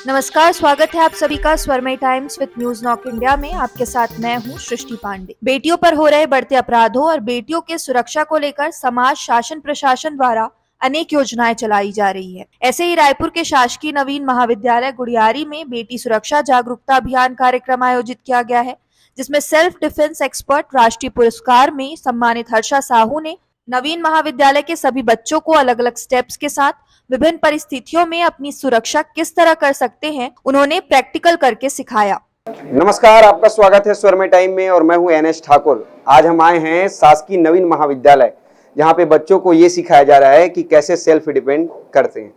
नमस्कार, स्वागत है आप सभी का Swarmay times with news knock India में। आपके साथ मैं हूं सृष्टि पांडे। बेटियों पर हो रहे बढ़ते अपराधों और बेटियों के सुरक्षा को लेकर समाज शासन प्रशासन द्वारा अनेक योजनाएं चलाई जा रही है। ऐसे ही रायपुर के शासकीय नवीन महाविद्यालय गुड़ियारी में बेटी सुरक्षा जागरूकता अभियान कार्यक्रम आयोजित किया गया है, जिसमें सेल्फ डिफेंस एक्सपर्ट राष्ट्रीय पुरस्कार में सम्मानित हर्षा साहू ने नवीन महाविद्यालय के सभी बच्चों को अलग अलग स्टेप्स के साथ विभिन्न परिस्थितियों में अपनी सुरक्षा किस तरह कर सकते हैं, उन्होंने प्रैक्टिकल करके सिखाया। नमस्कार, आपका स्वागत है स्वरमय टाइम में और मैं हूं एनएस ठाकुर। आज हम आए हैं शासकीय नवीन महाविद्यालय, जहां पे बच्चों को ये सिखाया जा रहा है कि कैसे सेल्फ डिपेंड करते हैं।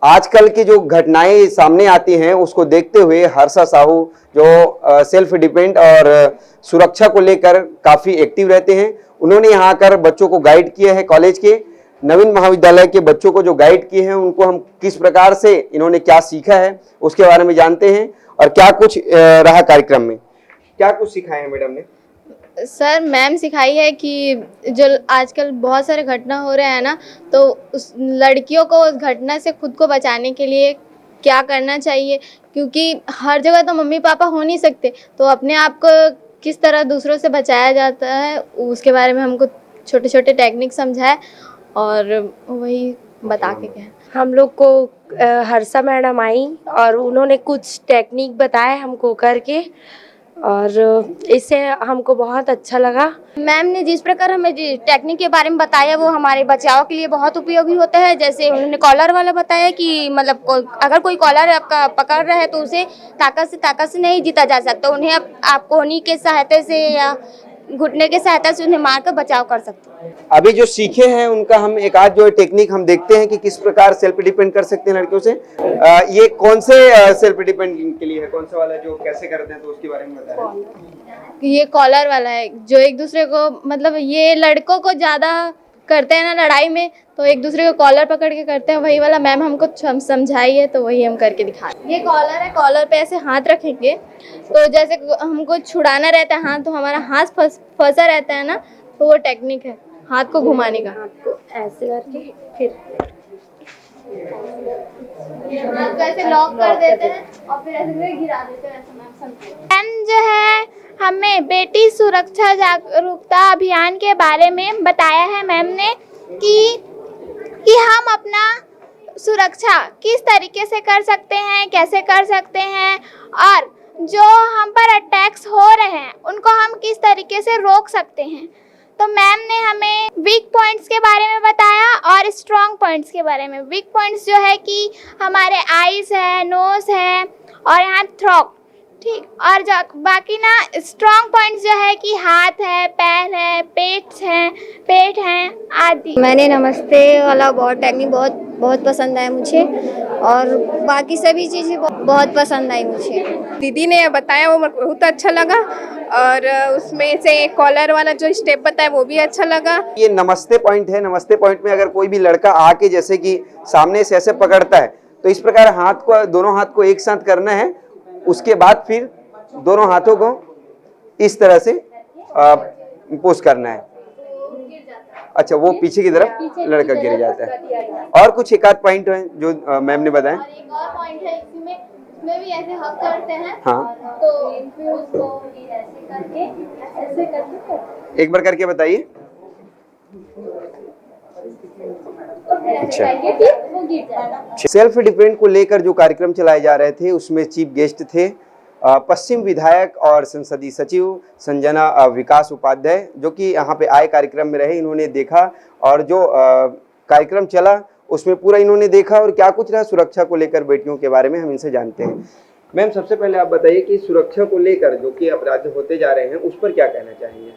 आजकल की जो घटनाएं सामने आती हैं उसको देखते हुए हर्षा साहू जो सेल्फ डिपेंड और सुरक्षा को लेकर काफी एक्टिव रहते हैं, उन्होंने यहाँ आकर बच्चों को गाइड किया है। कॉलेज के नवीन महाविद्यालय के बच्चों को जो गाइड किए हैं उनको हम किस प्रकार से इन्होंने क्या सीखा है उसके बारे में जानते हैं और क्या कुछ रहा कार्यक्रम में। क्या कुछ सिखाया है मैडम ने? सर, मैम सिखाई है कि जो आजकल बहुत सारे घटना हो रहे हैं ना, तो उस लड़कियों को उस घटना से खुद को बचाने के लिए क्या करना चाहिए, क्योंकि हर जगह तो मम्मी पापा हो नहीं सकते, तो अपने आप को किस तरह दूसरों से बचाया जाता है उसके बारे में हमको छोटे छोटे टेक्निक समझाए और वही बता के गए। हम लोग को हर्षा मैडम आई और उन्होंने कुछ टेक्निक बताए हमको करके, और इससे हमको बहुत अच्छा लगा। मैम ने जिस प्रकार हमें टेक्निक के बारे में बताया वो हमारे बचाव के लिए बहुत उपयोगी होता है। जैसे उन्होंने कॉलर वाला बताया कि मतलब अगर कोई कॉलर आपका पकड़ रहा है तो उसे ताकत से नहीं जीता जा सकता। उन्हें आपको उन्हीं के सहायता से या घुटने के सहायता से उन्हें मारकर बचाव कर सकते हैं। अभी जो सीखे हैं उनका हम एक आध जो टेक्निक हम देखते हैं कि किस प्रकार सेल्फ डिपेंड कर सकते हैं लड़कियों से। ये कौन से सेल्फ डिपेंड के लिए है, कौन सा वाला जो कैसे करते हैं, तो उसके बारे में बताएं। ये कॉलर वाला है जो एक दूसरे को, मतलब ये लड़कों को ज्यादा करते हैं ना लड़ाई में, तो एक दूसरे को कॉलर पकड़ के करते हैं। वही वाला मैम हमको समझाई है, तो वही हम करके दिखाए। ये कॉलर है, कॉलर पे ऐसे हाथ रखेंगे तो जैसे हमको छुड़ाना रहता है हाथ, तो हमारा हाथ फंसा रहता है ना, तो वो टेक्निक है हाथ को घुमाने का। हाथ को ऐसे करके फिर हाथ को ऐसे लॉक कर देते हैं और फिर ऐसे गिरा देते हैं। मैम जो है हमें बेटी सुरक्षा जागरूकता अभियान के बारे में बताया है मैम ने कि हम अपना सुरक्षा किस तरीके से कर सकते हैं, कैसे कर सकते हैं, और जो हम पर अटैक्स हो रहे हैं उनको हम किस तरीके से रोक सकते हैं। तो मैम ने हमें वीक पॉइंट्स के बारे में बताया और स्ट्रॉन्ग पॉइंट्स के बारे में। वीक पॉइंट्स जो है कि हमारे आईज है, नोज है और यहाँ थ्रोट, ठीक, और बाकी ना स्ट्रॉन्ग पॉइंट्स जो है कि हाथ है, पैर है, पेट है आदि। मैंने नमस्ते वाला बहुत टेक्निक बहुत पसंद आया मुझे, और बाकी सभी चीज़ें बहुत पसंद आई मुझे। दीदी ने बताया वो बहुत अच्छा लगा, और उसमें से कॉलर वाला जो स्टेप बताया वो भी अच्छा लगा। ये नमस्ते पॉइंट है। नमस्ते पॉइंट में अगर कोई भी लड़का आके जैसे कि सामने से ऐसे पकड़ता है तो इस प्रकार दोनों हाथ को एक साथ करना है। उसके बाद फिर दोनों हाथों को इस तरह से पुश करना है। अच्छा, वो पीछे की तरफ लड़का गिर जाता है। और कुछ एक आध पॉइंट है जो मैम ने बताया। और एक और पॉइंट है, इसमें भी ऐसे हक करते हैं। हाँ, तो फिर उसको ऐसे करके एक बार करके बताइए। अच्छा, सेल्फ डिफेंस को लेकर जो कार्यक्रम चलाए जा रहे थे उसमें चीफ गेस्ट थे पश्चिम विधायक और संसदीय सचिव संजना विकास उपाध्याय, जो कि यहाँ पे आए कार्यक्रम में रहे। इन्होंने देखा और जो कार्यक्रम चला उसमें पूरा इन्होंने देखा और क्या कुछ रहा सुरक्षा को लेकर बेटियों के बारे में हम इनसे जानते हैं। मैम, सबसे पहले आप बताइए कि सुरक्षा को लेकर जो कि अपराध होते जा रहे हैं उस पर क्या कहना चाहेंगे?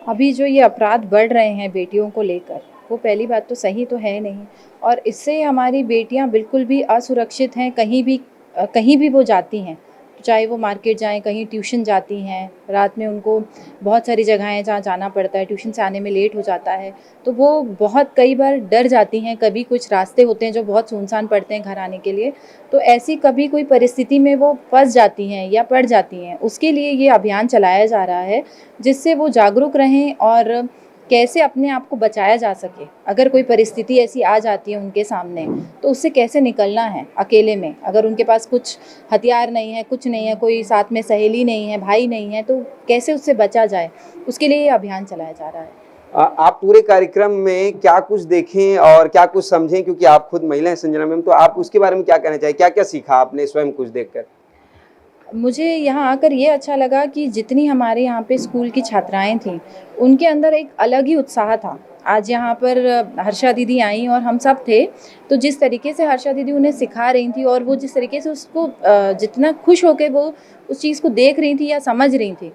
अभी जो ये अपराध बढ़ रहे हैं बेटियों को लेकर, वो पहली बात तो सही तो है नहीं, और इससे हमारी बेटियां बिल्कुल भी असुरक्षित हैं। कहीं भी वो जाती हैं, चाहे वो मार्केट जाएं, कहीं ट्यूशन जाती हैं, रात में उनको बहुत सारी जगहें हैं जहाँ जाना पड़ता है, ट्यूशन से आने में लेट हो जाता है, तो वो बहुत कई बार डर जाती हैं। कभी कुछ रास्ते होते हैं जो बहुत सुनसान पड़ते हैं घर आने के लिए, तो ऐसी कभी कोई परिस्थिति में वो फंस जाती हैं या पड़ जाती हैं। उसके लिए ये अभियान चलाया जा रहा है जिससे वो जागरूक रहें और कैसे अपने आप को बचाया जा सके। अगर कोई परिस्थिति ऐसी आ जाती है उनके सामने तो उससे कैसे निकलना है अकेले में, अगर उनके पास कुछ हथियार नहीं है, कुछ नहीं है, कोई साथ में सहेली नहीं है, भाई नहीं है, तो कैसे उससे बचा जाए, उसके लिए ये अभियान चलाया जा रहा है। आप पूरे कार्यक्रम में क्या कुछ देखें और क्या कुछ समझें, क्योंकि आप खुद महिला हैं संजना मैम, तो आप उसके बारे में क्या कहना चाहिए, क्या क्या सीखा आपने स्वयं कुछ देखकर? मुझे यहाँ आकर ये अच्छा लगा कि जितनी हमारे यहाँ पे स्कूल की छात्राएं थीं उनके अंदर एक अलग ही उत्साह था। आज यहाँ पर हर्षा दीदी आई और हम सब थे, तो जिस तरीके से हर्षा दीदी उन्हें सिखा रही थी और वो जिस तरीके से उसको जितना खुश होकर वो उस चीज़ को देख रही थी या समझ रही थी,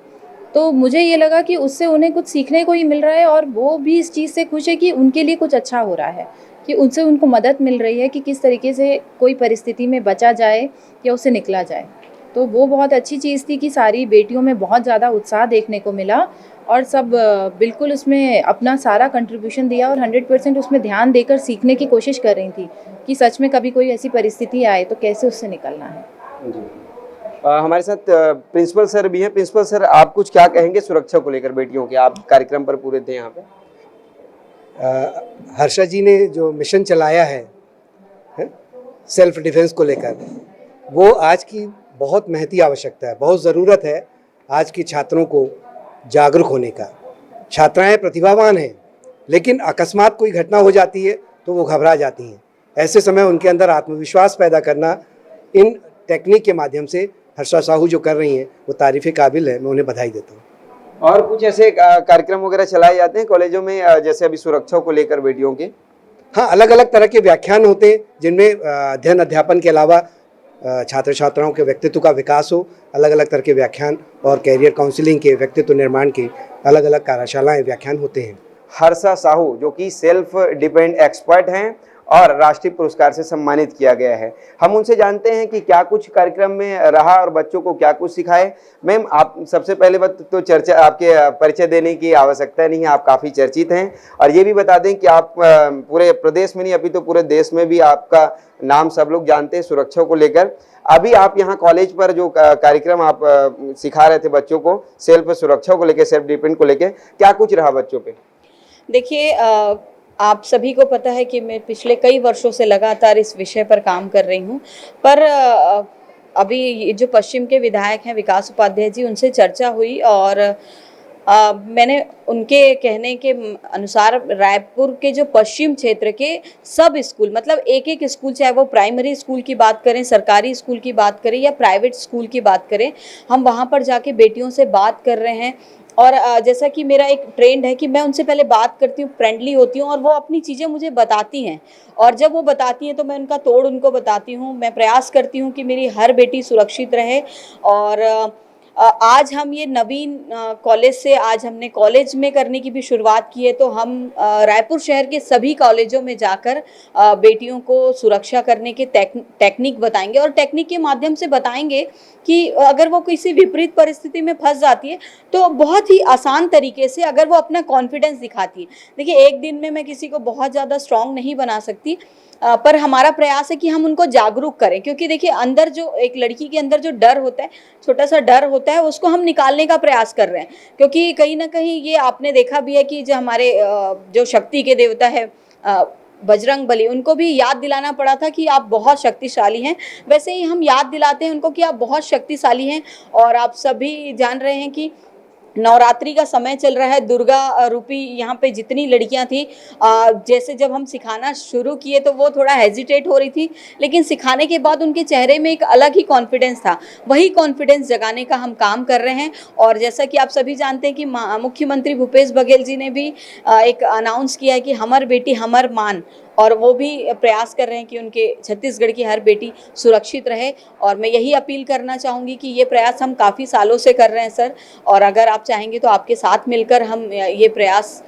तो मुझे ये लगा कि उससे उन्हें कुछ सीखने को ही मिल रहा है और वो भी इस चीज़ से खुश है कि उनके लिए कुछ अच्छा हो रहा है, कि उनसे उनको मदद मिल रही है कि किस तरीके से कोई परिस्थिति में बचा जाए या उससे निकला जाए। तो वो बहुत अच्छी चीज़ थी कि सारी बेटियों में बहुत ज़्यादा उत्साह देखने को मिला और सब बिल्कुल उसमें अपना सारा कंट्रीब्यूशन दिया और 100% उसमें ध्यान देकर सीखने की कोशिश कर रही थी कि सच में कभी कोई ऐसी परिस्थिति आए तो कैसे उससे निकलना है। हमारे साथ प्रिंसिपल सर भी हैं। प्रिंसिपल सर, आप कुछ क्या कहेंगे सुरक्षा को लेकर बेटियों के? आप कार्यक्रम पर पूरे थे यहाँ पे। हर्षा जी ने जो मिशन चलाया है सेल्फ डिफेंस को लेकर, वो आज की बहुत महती आवश्यकता है, बहुत ज़रूरत है आज की छात्रों को जागरूक होने का। छात्राएं प्रतिभावान हैं, लेकिन अकस्मात कोई घटना हो जाती है तो वो घबरा जाती हैं। ऐसे समय उनके अंदर आत्मविश्वास पैदा करना इन टेक्निक के माध्यम से हर्षा साहू जो कर रही हैं वो तारीफ़ काबिल है, मैं उन्हें बधाई देता हूँ। और कुछ ऐसे कार्यक्रम वगैरह चलाए जाते हैं कॉलेजों में, जैसे अभी सुरक्षा को लेकर बेटियों के? हाँ, अलग अलग तरह के व्याख्यान होते हैं जिनमें अध्ययन अध्यापन के अलावा छात्र छात्राओं के व्यक्तित्व का विकास हो। अलग अलग तरह के व्याख्यान और कैरियर काउंसलिंग के, व्यक्तित्व निर्माण के अलग अलग कार्यशालाएं, व्याख्यान होते हैं। हर्षा साहू जो कि सेल्फ डिपेंड एक्सपर्ट हैं और राष्ट्रीय पुरस्कार से सम्मानित किया गया है, हम उनसे जानते हैं कि क्या कुछ कार्यक्रम में रहा और बच्चों को क्या कुछ सिखाए। मैम, आप सबसे पहले बात तो चर्चा, आपके परिचय देने की आवश्यकता नहीं है, आप काफ़ी चर्चित हैं। और ये भी बता दें कि आप पूरे प्रदेश में नहीं, अभी तो पूरे देश में भी आपका नाम सब लोग जानते हैं सुरक्षा को लेकर। अभी आप यहाँ कॉलेज पर जो कार्यक्रम आप सिखा रहे थे बच्चों को सेल्फ सुरक्षा को लेकर, सेल्फ डिफेंस को लेकर, क्या कुछ रहा बच्चों पे? देखिए, आप सभी को पता है कि मैं पिछले कई वर्षों से लगातार इस विषय पर काम कर रही हूँ, पर अभी जो पश्चिम के विधायक हैं विकास उपाध्याय जी, उनसे चर्चा हुई और मैंने उनके कहने के अनुसार रायपुर के जो पश्चिम क्षेत्र के सब स्कूल, मतलब एक एक स्कूल, चाहे वो प्राइमरी स्कूल की बात करें, सरकारी स्कूल की बात करें या प्राइवेट स्कूल की बात करें, हम वहाँ पर जाके बेटियों से बात कर रहे हैं। और जैसा कि मेरा एक ट्रेंड है कि मैं उनसे पहले बात करती हूँ, फ्रेंडली होती हूँ और वो अपनी चीज़ें मुझे बताती हैं, और जब वो बताती हैं तो मैं उनका तोड़ उनको बताती हूँ। मैं प्रयास करती हूँ कि मेरी हर बेटी सुरक्षित रहे। और आज हम ये नवीन कॉलेज से, आज हमने कॉलेज में करने की भी शुरुआत की है, तो हम रायपुर शहर के सभी कॉलेजों में जाकर बेटियों को सुरक्षा करने के टेक्निक बताएंगे और टेक्निक के माध्यम से बताएंगे कि अगर वो किसी विपरीत परिस्थिति में फंस जाती है तो बहुत ही आसान तरीके से अगर वो अपना कॉन्फिडेंस दिखाती है। देखिए, एक दिन में मैं किसी को बहुत ज़्यादा स्ट्रांग नहीं बना सकती, पर हमारा प्रयास है कि हम उनको जागरूक करें, क्योंकि देखिए अंदर जो एक लड़की के अंदर जो डर होता है, छोटा सा डर होता है, उसको हम निकालने का प्रयास कर रहे हैं। क्योंकि कहीं ना कहीं ये आपने देखा भी है कि जो हमारे जो शक्ति के देवता है बजरंग बली, उनको भी याद दिलाना पड़ा था कि आप बहुत शक्तिशाली हैं। वैसे ही हम याद दिलाते हैं उनको कि आप बहुत शक्तिशाली हैं। और आप सभी जान रहे हैं कि नवरात्रि का समय चल रहा है, दुर्गा रूपी यहाँ पे जितनी लड़कियाँ थी, जैसे जब हम सिखाना शुरू किए तो वो थोड़ा हेजिटेट हो रही थी, लेकिन सिखाने के बाद उनके चेहरे में एक अलग ही कॉन्फिडेंस था। वही कॉन्फिडेंस जगाने का हम काम कर रहे हैं। और जैसा कि आप सभी जानते हैं कि मुख्यमंत्री भूपेश बघेल जी ने भी एक अनाउंस किया है कि हमर बेटी हमर मान, और वो भी प्रयास कर रहे हैं कि उनके छत्तीसगढ़ की हर बेटी सुरक्षित रहे। और मैं यही अपील करना चाहूँगी कि ये प्रयास हम काफ़ी सालों से कर रहे हैं सर, और अगर आप चाहेंगे तो आपके साथ मिलकर हम ये प्रयास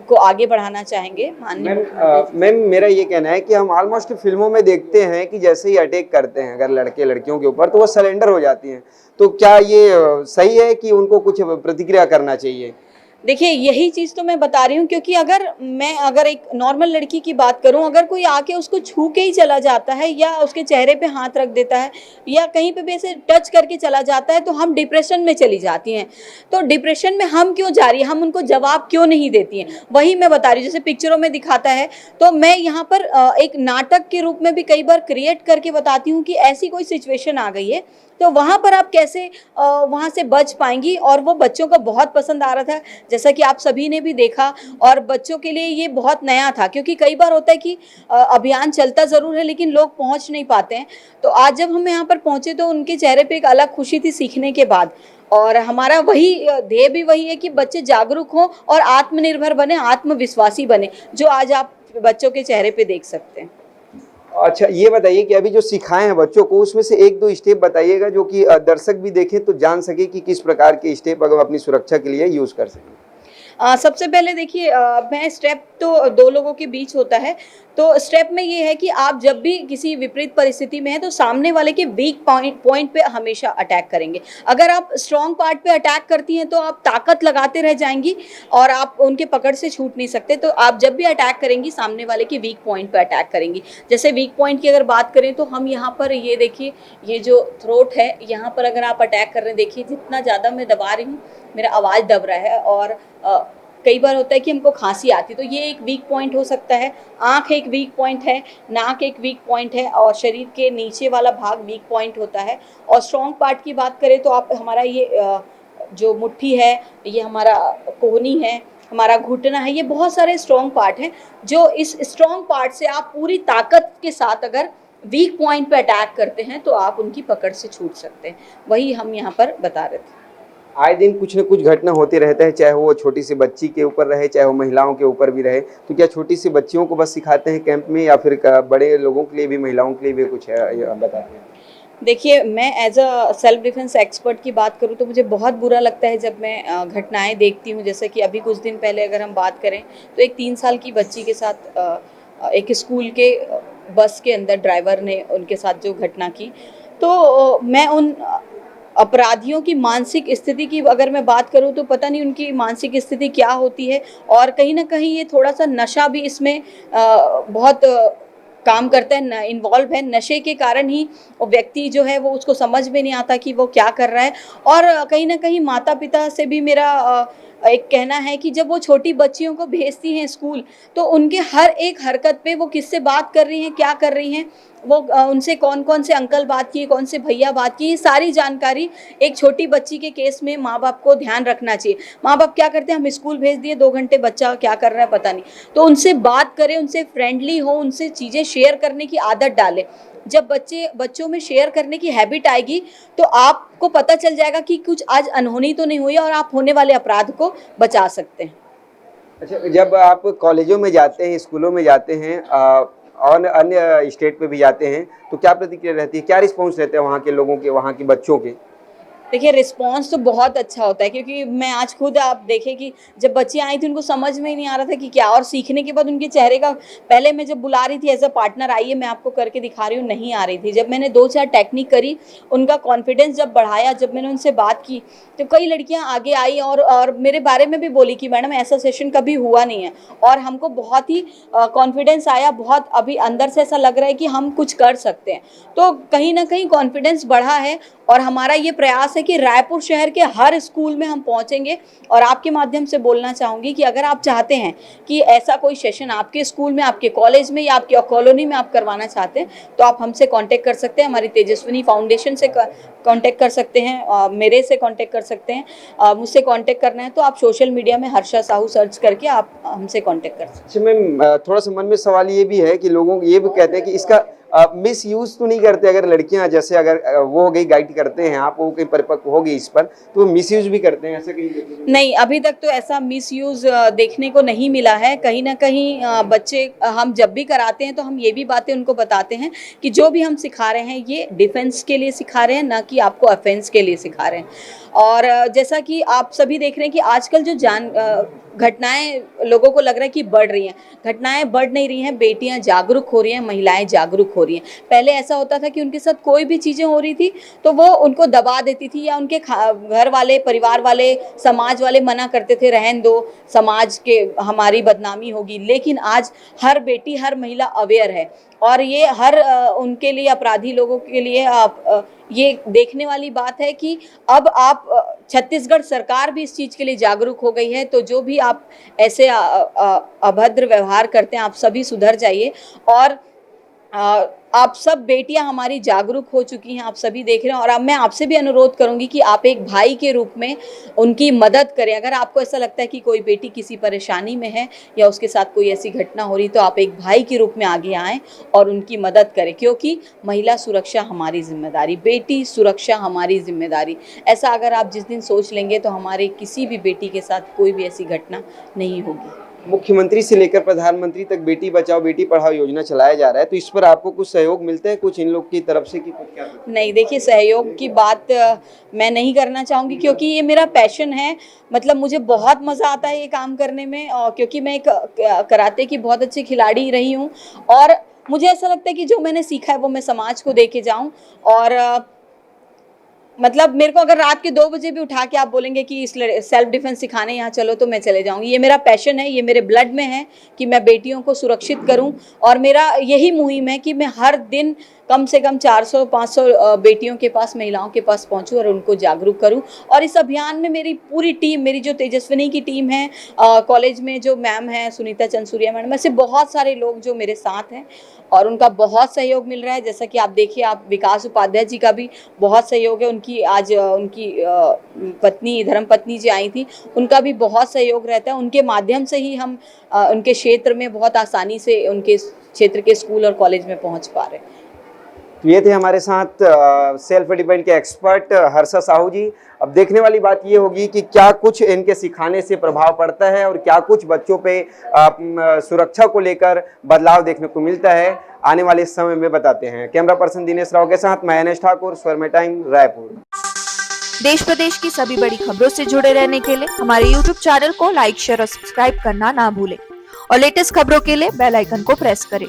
को आगे बढ़ाना चाहेंगे। मैम, मेरा ये कहना है कि हम ऑलमोस्ट फिल्मों में देखते हैं कि जैसे ही अटैक करते हैं अगर लड़के लड़कियों के ऊपर तो वो सरेंडर हो जाती हैं, तो क्या ये सही है कि उनको कुछ प्रतिक्रिया करना चाहिए? देखिए यही चीज़ तो मैं बता रही हूँ, क्योंकि अगर एक नॉर्मल लड़की की बात करूँ, अगर कोई आके उसको छू के ही चला जाता है या उसके चेहरे पे हाथ रख देता है या कहीं पे भी ऐसे टच करके चला जाता है तो हम डिप्रेशन में चली जाती हैं। तो डिप्रेशन में हम क्यों जा रही है, हम उनको जवाब क्यों नहीं देती हैं, वही मैं बता रही हूँ। जैसे पिक्चरों में दिखाता है तो मैं यहाँ पर एक नाटक के रूप में भी कई बार क्रिएट करके बताती हूँ कि ऐसी कोई सिचुएशन आ गई है तो वहाँ पर आप कैसे वहाँ से बच पाएंगी। और वो बच्चों को बहुत पसंद आ रहा था, जैसा कि आप सभी ने भी देखा। और बच्चों के लिए ये बहुत नया था, क्योंकि कई बार होता है कि अभियान चलता ज़रूर है लेकिन लोग पहुँच नहीं पाते हैं। तो आज जब हम यहाँ पर पहुँचे तो उनके चेहरे पे एक अलग खुशी थी सीखने के बाद। और हमारा वही ध्येय भी वही है कि बच्चे जागरूक हों और आत्मनिर्भर बने, आत्मविश्वासी बने, जो आज आप बच्चों के चेहरे पे देख सकते हैं। अच्छा, ये बताइए कि अभी जो सिखाए हैं बच्चों को, उसमें से एक दो स्टेप बताइएगा जो कि दर्शक भी देखें तो जान सके कि किस प्रकार के स्टेप अगर अपनी सुरक्षा के लिए यूज कर सकें। सबसे पहले देखिए, मैं स्टेप तो दो लोगों के बीच होता है। तो स्टेप में ये है कि आप जब भी किसी विपरीत परिस्थिति में हैं तो सामने वाले के वीक पॉइंट पे हमेशा अटैक करेंगे। अगर आप स्ट्रॉन्ग पार्ट पे अटैक करती हैं तो आप ताकत लगाते रह जाएंगी और आप उनके पकड़ से छूट नहीं सकते। तो आप जब भी अटैक करेंगी सामने वाले के वीक पॉइंट पे अटैक करेंगी। जैसे वीक पॉइंट की अगर बात करें तो हम यहाँ पर ये देखिए, ये जो थ्रोट है यहाँ पर अगर आप अटैक कर रहे हैं, देखिए जितना ज़्यादा मैं दबा रही हूँ मेरा आवाज़ दब रहा है। और कई बार होता है कि हमको खांसी आती है, तो ये एक वीक पॉइंट हो सकता है। आंख एक वीक पॉइंट है, नाक एक वीक पॉइंट है और शरीर के नीचे वाला भाग वीक पॉइंट होता है। और स्ट्रॉन्ग पार्ट की बात करें तो आप हमारा ये जो मुट्ठी है, ये हमारा कोहनी है, हमारा घुटना है, ये बहुत सारे स्ट्रॉन्ग पार्ट हैं। जो इस स्ट्रॉन्ग पार्ट से आप पूरी ताकत के साथ अगर वीक पॉइंट पे अटैक करते हैं तो आप उनकी पकड़ से छूट सकते हैं। वही हम यहाँ पर बता रहे थे। आए दिन कुछ न कुछ घटना होती रहता है, चाहे वो छोटी सी बच्ची के ऊपर रहे, चाहे वो महिलाओं के ऊपर भी रहे। तो क्या छोटी सी बच्चियों को बस सिखाते हैं कैंप में या फिर बड़े लोगों के लिए भी, महिलाओं के लिए भी कुछ है, ये बताते हैं? देखिए, मैं as a self defence expert की बात करूँ तो मुझे बहुत बुरा लगता है जब मैं घटनाएं देखती हूँ। जैसे कि अभी कुछ दिन पहले अगर हम बात करें तो एक 3 साल की बच्ची के साथ एक स्कूल के बस के अंदर ड्राइवर ने उनके साथ जो घटना की, तो मैं उन अपराधियों की मानसिक स्थिति की अगर मैं बात करूं तो पता नहीं उनकी मानसिक स्थिति क्या होती है। और कहीं ना कहीं ये थोड़ा सा नशा भी इसमें बहुत काम करता है, इन्वॉल्व है। नशे के कारण ही वो व्यक्ति जो है वो उसको समझ में नहीं आता कि वो क्या कर रहा है। और कहीं ना कहीं माता पिता से भी मेरा एक कहना है कि जब वो छोटी बच्चियों को भेजती हैं स्कूल तो उनके हर एक हरकत पे वो किससे बात कर रही हैं, क्या कर रही हैं, वो उनसे कौन कौन से अंकल बात किए, कौन से भैया बात किए, ये सारी जानकारी एक छोटी बच्ची के केस में माँ बाप को ध्यान रखना चाहिए। माँ बाप क्या करते हैं, हम स्कूल भेज दिए, 2 घंटे बच्चा क्या कर रहा है पता नहीं, तो उनसे बात करें, उनसे फ्रेंडली हो, उनसे चीज़ें शेयर करने की आदत डालें। जब बच्चों में शेयर करने की हैबिट आएगी तो आपको पता चल जाएगा कि कुछ आज अनहोनी तो नहीं हुई और आप होने वाले अपराध को बचा सकते हैं। अच्छा, जब आप कॉलेजों में जाते हैं, स्कूलों में जाते हैं और अन्य स्टेट पे भी जाते हैं तो क्या प्रतिक्रिया रहती है, क्या रिस्पॉन्स रहते हैं वहाँ के लोगों के, वहाँ के बच्चों के? देखिए, रिस्पॉन्स तो बहुत अच्छा होता है, क्योंकि मैं आज खुद आप देखें कि जब बच्ची आई थी उनको समझ में ही नहीं आ रहा था कि क्या, और सीखने के बाद उनके चेहरे का, पहले मैं जब बुला रही थी एज अ पार्टनर, आइए मैं आपको करके दिखा रही हूँ, नहीं आ रही थी। जब मैंने 2-4 टेक्निक करी, उनका कॉन्फिडेंस जब बढ़ाया, जब मैंने उनसे बात की तो कई लड़कियाँ आगे आई और मेरे बारे में भी बोली कि मैडम ऐसा सेशन कभी हुआ नहीं है और हमको बहुत ही कॉन्फिडेंस आया, बहुत अभी अंदर से ऐसा लग रहा है कि हम कुछ कर सकते हैं। तो कहीं ना कहीं कॉन्फिडेंस बढ़ा है और हमारा ये प्रयास है कि रायपुर शहर के हर स्कूल में हम पहुंचेंगे। और आपके माध्यम से बोलना चाहूँगी कि अगर आप चाहते हैं कि ऐसा कोई सेशन आपके स्कूल में, आपके कॉलेज में या आपके कॉलोनी में आप करवाना चाहते हैं तो आप हमसे कांटेक्ट कर सकते हैं, हमारी तेजस्विनी फाउंडेशन से कांटेक्ट कर सकते हैं, मेरे से कांटेक्ट कर सकते हैं। मुझसे कांटेक्ट करना है तो आप सोशल मीडिया में हर्षा साहू सर्च करके आप हमसे कांटेक्ट कर सकते हैं। अच्छा मैम, थोड़ा सा मन में सवाल ये भी है कि लोगों ये भी कहते हैं कि इसका मिस यूज तो नहीं करते, अगर लड़कियां जैसे अगर वो हो गई गाइड करते हैं आप, वो कहीं परिपक्व हो गई इस पर तो वो मिस यूज भी करते हैं, ऐसा कहीं? नहीं, अभी तक तो ऐसा मिस यूज देखने को नहीं मिला है। कहीं ना कहीं बच्चे, हम जब भी कराते हैं तो हम ये भी बातें उनको बताते हैं कि जो भी हम सिखा रहे हैं ये डिफेंस के लिए सिखा रहे हैं, ना कि आपको ऑफेंस के लिए सिखा रहे हैं। और जैसा कि आप सभी देख रहे हैं कि आजकल जो घटनाएं लोगों को लग रहा है कि बढ़ रही हैं, घटनाएं बढ़ नहीं रही हैं, बेटियां जागरूक हो रही हैं, महिलाएं जागरूक हो रही हैं। पहले ऐसा होता था कि उनके साथ कोई भी चीज़ें हो रही थी तो वो उनको दबा देती थी या उनके घर वाले, परिवार वाले, समाज वाले मना करते थे, रहन दो, समाज के हमारी बदनामी होगी। लेकिन आज हर बेटी, हर महिला अवेयर है और ये हर उनके लिए, अपराधी लोगों के लिए ये देखने वाली बात है कि अब आप छत्तीसगढ़ सरकार भी इस चीज़ के लिए जागरूक हो गई है। तो जो भी आप ऐसे अभद्र व्यवहार करते हैं, आप सभी सुधर जाइए। और आप सब बेटियां हमारी जागरूक हो चुकी हैं, आप सभी देख रहे हैं। और अब मैं आपसे भी अनुरोध करूंगी कि आप एक भाई के रूप में उनकी मदद करें। अगर आपको ऐसा लगता है कि कोई बेटी किसी परेशानी में है या उसके साथ कोई ऐसी घटना हो रही, तो आप एक भाई के रूप में आगे आएँ और उनकी मदद करें, क्योंकि महिला सुरक्षा हमारी जिम्मेदारी, बेटी सुरक्षा हमारी जिम्मेदारी। ऐसा अगर आप जिस दिन सोच लेंगे तो हमारे किसी भी बेटी के साथ कोई भी ऐसी घटना नहीं होगी। मुख्यमंत्री से लेकर प्रधानमंत्री तक बेटी बचाओ बेटी पढ़ाओ योजना चलाया जा रहा है, तो इस पर आपको कुछ सहयोग मिलता है कुछ इन लोग की तरफ से कि कुछ क्या? नहीं, देखिए, सहयोग की बात मैं नहीं करना चाहूँगी, क्योंकि ये मेरा पैशन है। मतलब मुझे बहुत मज़ा आता है ये काम करने में, और क्योंकि मैं एक कराटे की बहुत अच्छी खिलाड़ी रही हूँ और मुझे ऐसा लगता है कि जो मैंने सीखा है वो मैं समाज को दे के जाऊँ। और मतलब मेरे को अगर रात के 2 बजे भी उठा के आप बोलेंगे कि इस सेल्फ डिफेंस सिखाने यहाँ चलो, तो मैं चले जाऊँगी। ये मेरा पैशन है, ये मेरे ब्लड में है कि मैं बेटियों को सुरक्षित करूँ। और मेरा यही मुहिम है कि मैं हर दिन कम से कम 400-500 बेटियों के पास, महिलाओं के पास पहुंचूं और उनको जागरूक करूं। और इस अभियान में मेरी पूरी टीम, मेरी जो तेजस्विनी की टीम है, कॉलेज में जो मैम है सुनीता चंसूरिया मैडम, ऐसे बहुत सारे लोग जो मेरे साथ हैं और उनका बहुत सहयोग मिल रहा है। जैसा कि आप देखिए, आप विकास उपाध्याय जी का भी बहुत सहयोग है। उनकी आज उनकी पत्नी, धर्मपत्नी जी आई थी, उनका भी बहुत सहयोग रहता है। उनके माध्यम से ही हम उनके क्षेत्र में बहुत आसानी से उनके क्षेत्र के स्कूल और कॉलेज में पहुँच पा रहे हैं। तो ये थे हमारे साथ सेल्फ डिफेंस के एक्सपर्ट हर्षा साहू जी। अब देखने वाली बात ये होगी कि क्या कुछ इनके सिखाने से प्रभाव पड़ता है और क्या कुछ बच्चों पे सुरक्षा को लेकर बदलाव देखने को मिलता है, आने वाले समय में बताते हैं। कैमरा पर्सन दिनेश राव के साथ मैं एनएस ठाकुर, स्वर्मे टाइम, रायपुर। देश प्रदेश की सभी बड़ी खबरों से जुड़े रहने के लिए हमारे YouTube चैनल को लाइक, शेयर और सब्सक्राइब करना ना भूलें और लेटेस्ट खबरों के लिए बेल आइकन को प्रेस करें।